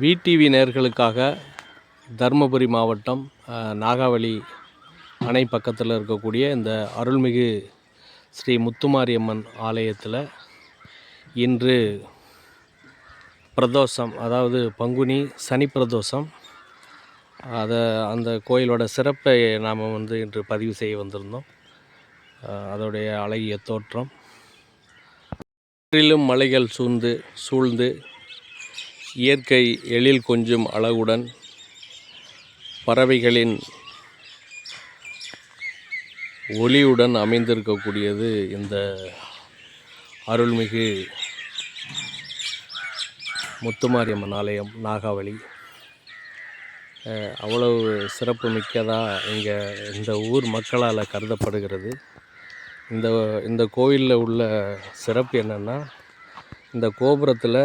VTV நேயர்களுக்காக தருமபுரி மாவட்டம் நாகாவளி அணை பக்கத்தில் இருக்கக்கூடிய இந்த அருள்மிகு ஸ்ரீ முத்துமாரியம்மன் ஆலயத்தில் இன்று பிரதோஷம், அதாவது பங்குனி சனி பிரதோஷம். அந்த கோயிலோட சிறப்பை நாம் இன்று பதிவு செய்ய வந்திருந்தோம். அதோடைய அழகிய தோற்றம், சுற்றிலும் மலைகள் சூழ்ந்து இயற்கை எழில் கொஞ்சும் அழகுடன் பறவைகளின் ஒளியுடன் அமைந்திருக்கக்கூடியது இந்த அருள்மிகு முத்துமாரியம்மன் ஆலயம் நாகாவளி. அவ்வளவு சிறப்பு மிக்கதாக இங்கே இந்த ஊர் மக்களால் கருதப்படுகிறது. இந்த கோயிலில் உள்ள சிறப்பு என்னென்னா, இந்த கோபுரத்தில்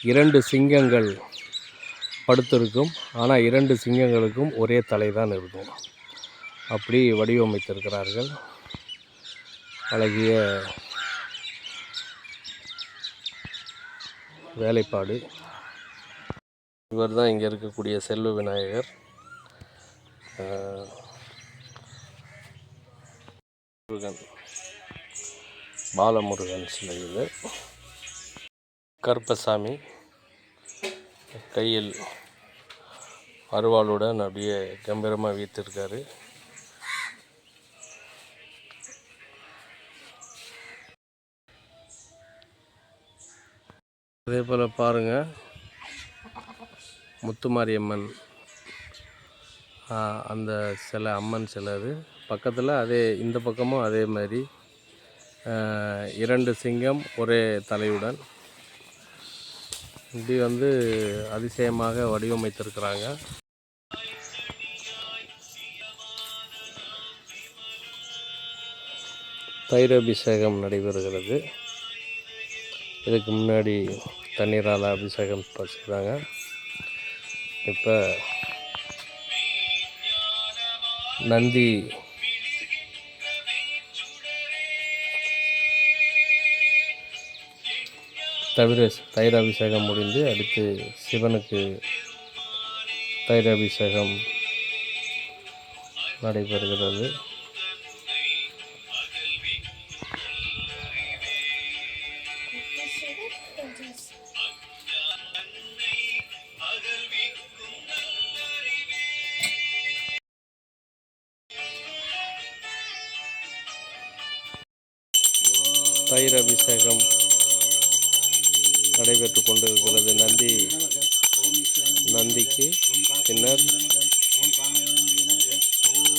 2 சிங்கங்கள் படுத்திருக்கும். ஆனால் 2 சிங்கங்களுக்கும் ஒரே தலை தான் இருக்கும். அப்படி வடிவமைத்திருக்கிறார்கள். அழகிய வேலைப்பாடு. இவர் தான் இங்கே இருக்கக்கூடிய செல்வ விநாயகர். முருகன், பாலமுருகன் சிலை. இது கருப்பசாமி கையில் அருவாளுடன் அப்படியே கம்பீரமாக வீற்றிருக்காரு. அதே போல் பாருங்கள், முத்துமாரியம்மன் அந்த சிலை, அம்மன் சிலை. அது பக்கத்தில் இந்த பக்கமும் அதே மாதிரி 2 சிங்கம் ஒரே தலையுடன் இப்படி அதிசயமாக வடிவமைத்திருக்கிறாங்க. தயிர் அபிஷேகம் நடைபெறுகிறது. இதுக்கு முன்னாடி தண்ணீரால் அபிஷேகம் செய்தாங்க. இப்போ நந்தி தயிர் அபிஷேகம் முடிந்து அடுத்து சிவனுக்கு தயிர் அபிஷேகம் நடைபெறுகிறது. தயிர் அபிஷேகம் நடைபெற்று கொண்டிருக்கிறது. நந்திக்கு பின்னர்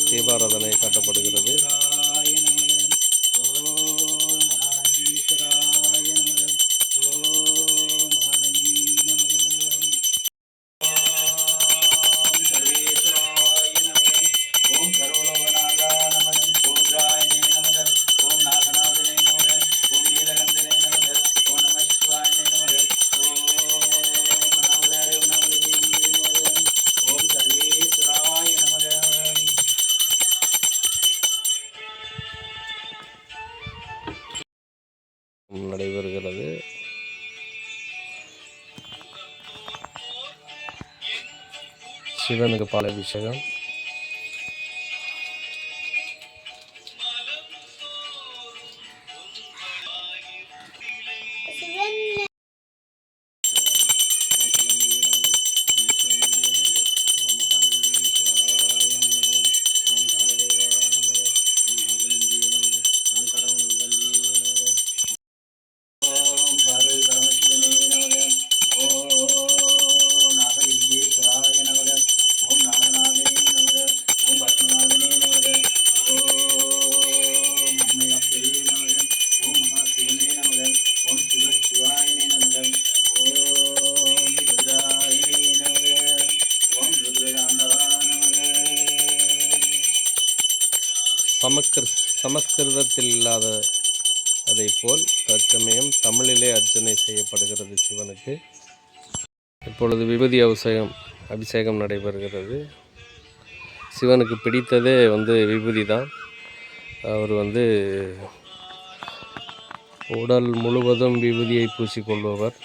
தீபாராதனை காட்டப்படுகிறது. நடைபெறுகிறது. சிவனுக்கு பாலாபிஷேகம். சமஸ்கிருதத்தில் இல்லாத அதை போல் தற்சமயம் தமிழிலே அர்ச்சனை செய்யப்படுகிறது சிவனுக்கு. இப்பொழுது விபூதி அபிஷேகம் நடைபெறுகிறது. சிவனுக்கு பிடித்ததே விபூதி தான். அவர் உடல் முழுவதும் விபூதியை பூசிக்கொள்பவர்.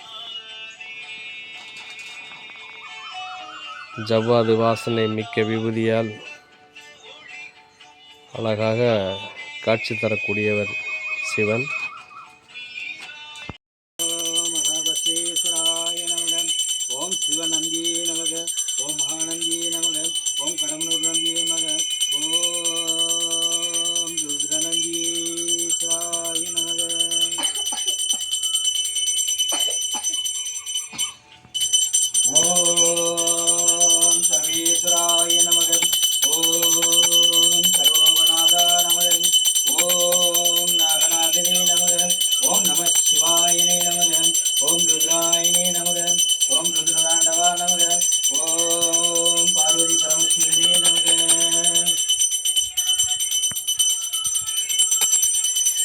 ஜவ்வாது வாசனை மிக்க விபூதியால் அழகாக காட்சி தரக்கூடியவர் சிவன். ஓம் சிவநந்தி நமக, ஓம் மகாநந்தி நமக, ஓம் கடம்பனூர் நந்தி நமக, ஓம் ருத்ரநந்தீஸ்வராய நமக. ஓம் சர்வேஸ்வராய நமக, ஓம் சர்வநாதா நமக, ஓம் நாகநாதனே நமக, ஓம் நம சிவாயனே நமக, ஓம் ருத்ராயனே நமக, ஓம் ருத்ரதாண்டவா நமக, ஓம் பார்வதி பரமசிவனே நமக.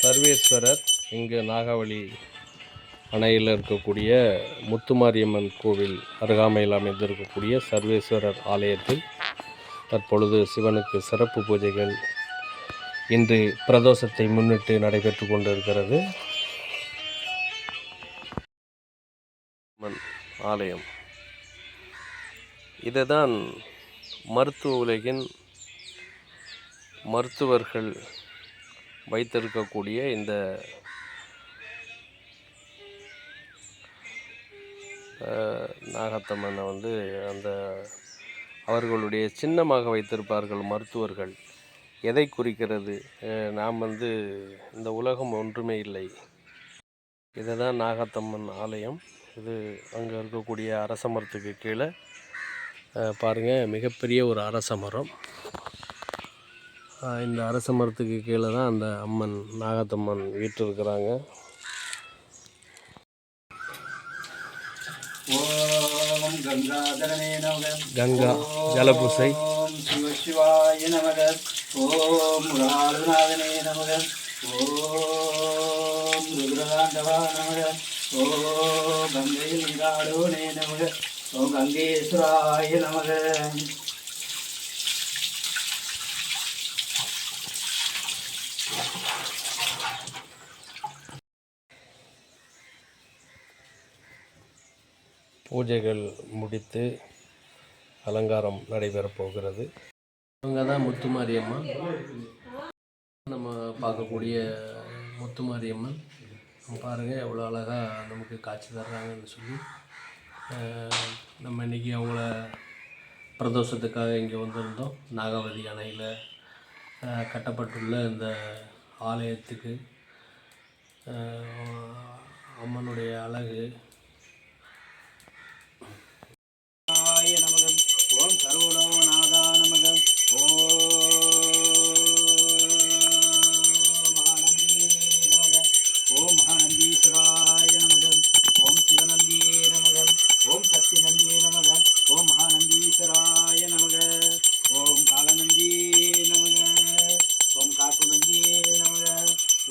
சர்வேஸ்வரர் இங்கு நாகாவளி அணையில் இருக்கக்கூடிய முத்துமாரியம்மன் கோவில் அருகாமையில் அமைந்திருக்கக்கூடிய சர்வேஸ்வரர் ஆலயத்தில் தற்பொழுது சிவனுக்கு சிறப்பு பூஜைகள் இன்று பிரதோஷத்தை முன்னிட்டு நடைபெற்று கொண்டிருக்கிறது. ஆலயம் இதுதான் மருத்துவ உலகின் மருத்துவர்கள் வைத்திருக்கக்கூடிய இந்த நாகத்தம்மனை அந்த அவர்களுடைய சின்னமாக வைத்திருப்பார்கள் மருத்துவர்கள். எதை குறிக்கிறது? நாம் இந்த உலகம் ஒன்றுமே இல்லை. இதுதான் நாகத்தம்மன் ஆலயம். இது அங்கே இருக்கக்கூடிய அரச மரத்துக்கு கீழே பாருங்கள், மிகப்பெரிய ஒரு அரச மரம். இந்த அரச மரத்துக்கு கீழே தான் அந்த அம்மன் நாகத்தம்மன் வீற்றிருக்கிறாங்க. ஓம் கங்காதரனே நமக, கங்கா ஜலபூசை. ஓம் சிவசிவாய நமக, ஓம் முருகாலுநாதனே நமக, ஓம் ருத்ரதாண்டவா நமக, ஓம் கங்கையில் நீராடோனே நமக, ஓம் கங்கேஸ்வராய நமக. பூஜைகள் முடித்து அலங்காரம் நடைபெறப் போகிறது. இவங்க தான் முத்துமாரியம்மன். நம்ம பார்க்கக்கூடிய முத்துமாரியம்மன் பாருங்கள் எவ்வளோ அழகாக நமக்கு காட்சி தர்றாங்கன்னு சொல்லி. நம்ம இன்றைக்கி அவங்கள பிரதோஷத்துக்காக இங்கே வந்திருந்தோம். நாகாவதி அணையில் கட்டப்பட்டுள்ள இந்த ஆலயத்துக்கு அம்மனுடைய அழகு. நமகம், ஓம் சர்வலோகநாதா நமகம், ஓம் மகாநந்தீஸ்வராய நமகம், ஓம் சிவநந்தியே நமகம், ஓம் சக்தி நந்தியே நமகம், ஓம் மகாநந்தீஸ்வராய நமக, ஓம் காலநந்தியே நமக, ஓம் காக்குநந்தியே நமக,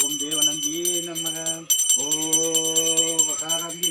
ஓம் தேவநந்தியே நமக, ஓம் வகாரந்தி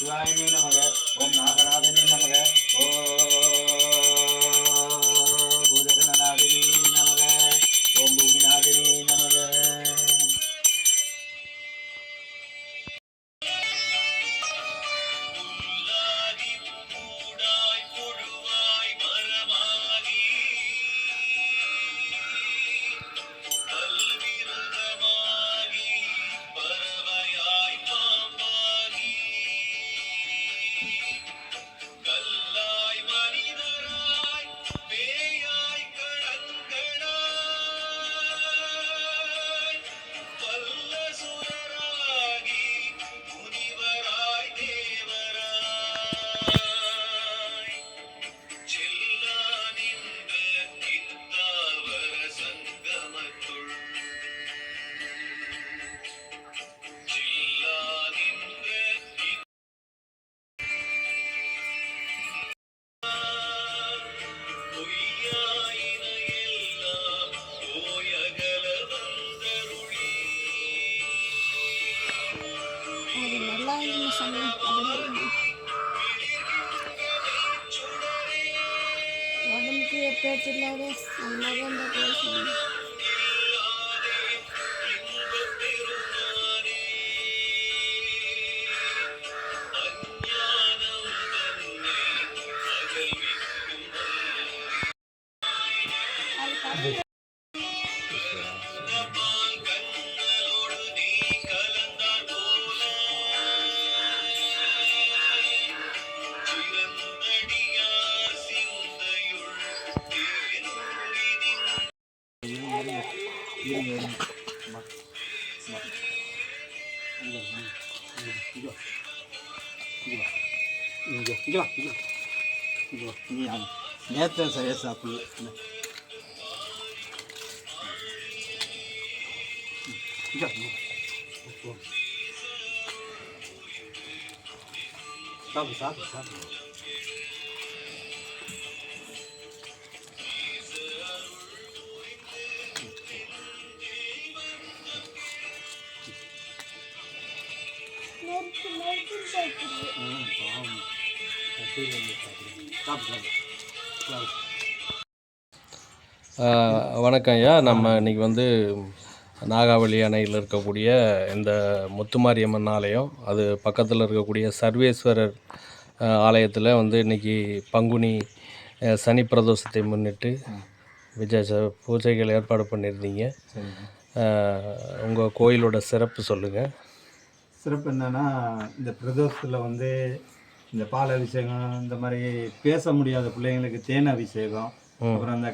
சிவாயனே நமக. ஓம் நாகநாதனே நமக. ஓம் பூதகணநாதினே நமக. ஓம் பூமிநாதினே நமக. உடம்புக்கு எப்பேச்சு இல்லாத அந்த மாதிரி அந்த பேசணும். நேற்று சரியாக சாப்பிடல. சாப்பிடு சாப்பிடு சாப்பிடு. வணக்கம் ஐயா. நம்ம இன்றைக்கி வந்து நாகாவளி அணையில் இருக்கக்கூடிய இந்த முத்துமாரியம்மன் ஆலயம், அது பக்கத்தில் இருக்கக்கூடிய சர்வேஸ்வரர் ஆலயத்தில் வந்து இன்றைக்கி பங்குனி சனி பிரதோஷத்தை முன்னிட்டு விஜய பூஜைகள் ஏற்பாடு பண்ணியிருந்தீங்க. உங்கள் கோயிலோட சிறப்பு சொல்லுங்கள். சிறப்பு என்னென்னா, இந்த பிரதோஷத்தில் வந்து இந்த பால் அபிஷேகம், இந்த மாதிரி பேச முடியாத பிள்ளைங்களுக்கு தேன் அபிஷேகம், அப்புறம் அந்த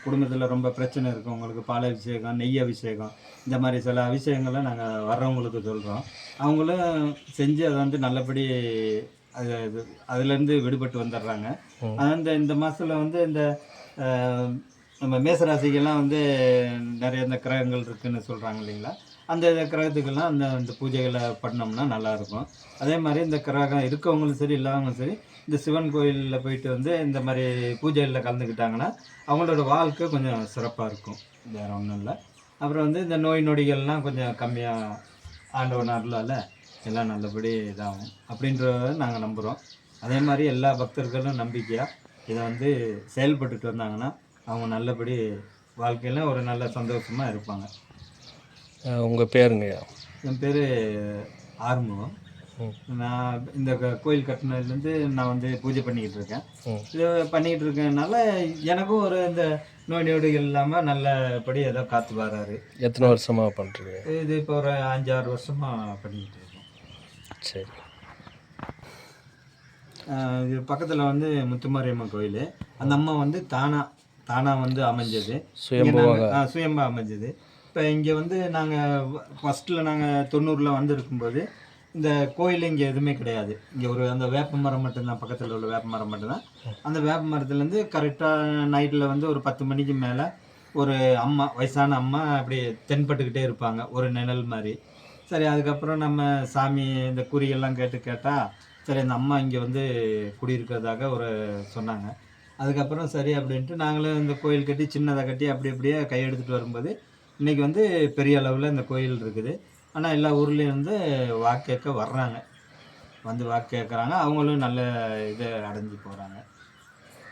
குடும்பத்தில் ரொம்ப பிரச்சனை இருக்கவங்களுக்கு பால் அபிஷேகம், நெய் அபிஷேகம், இந்த மாதிரி சில அபிஷேகங்களை நாங்கள் வர்றவங்களுக்கு சொல்கிறோம். அவங்களும் செஞ்சு அதை வந்து நல்லபடி அதுலேருந்து விடுபட்டு வந்துடுறாங்க. அந்த இந்த மாதத்தில் வந்து இந்த நம்ம மேசராசிக்கெல்லாம் வந்து நிறைய இந்த கிரகங்கள் இருக்குதுன்னு சொல்கிறாங்க இல்லைங்களா, அந்த கிரகத்துக்கெல்லாம் இந்த பூஜைகளை பண்ணோம்னா நல்லாயிருக்கும். அதே மாதிரி இந்த கிரகம் இருக்கவங்களும் சரி இல்லாதவங்களும் சரி இந்த சிவன் கோயிலில் போயிட்டு வந்து இந்த மாதிரி பூஜைகளில் கலந்துக்கிட்டாங்கன்னா அவங்களோட வாழ்க்கை கொஞ்சம் சிறப்பாக இருக்கும். வேறு ஒன்றும் இல்லை. அப்புறம் வந்து இந்த நோய் நொடிகள்லாம் கொஞ்சம் கம்மியாக ஆண்டவன் அருளால் எல்லாம் நல்லபடி இதாகும் அப்படின்றத நாங்கள் நம்புகிறோம். அதே மாதிரி எல்லா பக்தர்களும் நம்பிக்கையாக இதை வந்து செயல்பட்டுட்டு வந்தாங்கன்னா அவங்க நல்லபடி வாழ்க்கையில் ஒரு நல்ல சந்தோஷமாக இருப்பாங்க. உங்கள் பேருங்கய்யா? என் பேர் ஆறுமுகம். நான் இந்த கோயில் கட்டினதுலேருந்து நான் வந்து பூஜை பண்ணிக்கிட்டு இருக்கேன். இது பண்ணிக்கிட்டு இருக்கனால எனக்கும் ஒரு இந்த நோய் நொடிகள் இல்லாமல் நல்லபடி ஏதோ காத்து வராரு. எத்தனை வருஷமாக பண்ணுறீங்க இது? இப்போ ஒரு 5-6 வருஷமாக பண்ணிக்கிட்டு இருக்கோம். சரி. இது பக்கத்தில் வந்து முத்துமாரியம்மன் கோயில். அந்த அம்மா வந்து தானாக வந்து அமைஞ்சது, சுயம்பா அமைஞ்சது. இப்போ இங்கே வந்து நாங்கள் ஃபஸ்ட்டில் நாங்கள் 90 வந்து இருக்கும்போது இந்த கோயில் இங்கே எதுவுமே கிடையாது. இங்கே ஒரு அந்த வேப்ப மரம் மட்டும்தான், பக்கத்தில் உள்ள வேப்ப மரம் மட்டும்தான். அந்த வேப்ப மரத்துலேருந்து கரெக்டாக நைட்டில் வந்து ஒரு 10 மணிக்கு மேலே ஒரு அம்மா, வயசான அம்மா அப்படி தென்பட்டுக்கிட்டே இருப்பாங்க, ஒரு நிழல் மாதிரி. சரி, அதுக்கப்புறம் நம்ம சாமி இந்த குறியெல்லாம் கேட்டால் சரி அந்த அம்மா இங்கே வந்து குடியிருக்கிறதாக ஒரு சொன்னாங்க. அதுக்கப்புறம் சரி அப்படின்ட்டு நாங்களும் இந்த கோயில் கட்டி சின்னதாக கட்டி அப்படி அப்படியே கையெடுத்துட்டு வரும்போது இன்றைக்கி வந்து பெரிய அளவில் இந்த கோயில் இருக்குது. ஆனால் எல்லா ஊர்லேயும் வந்து வாக்கேற்க வர்றாங்க. வந்து வாக்கு கேட்குறாங்க, அவங்களும் நல்ல இதை அடைஞ்சு போகிறாங்க.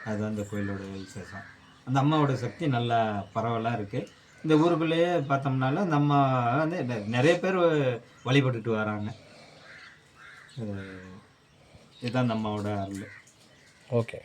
அதுதான் இந்த கோயிலோட விசேஷம். அந்த அம்மாவோட சக்தி நல்லா பரவலாக இருக்குது. இந்த ஊருக்குள்ளேயே பார்த்தோம்னால அந்த அம்மா வந்து நிறைய பேர் வழிபட்டுட்டு வராங்க. இதுதான் அந்த அம்மாவோட அருள். ஓகே.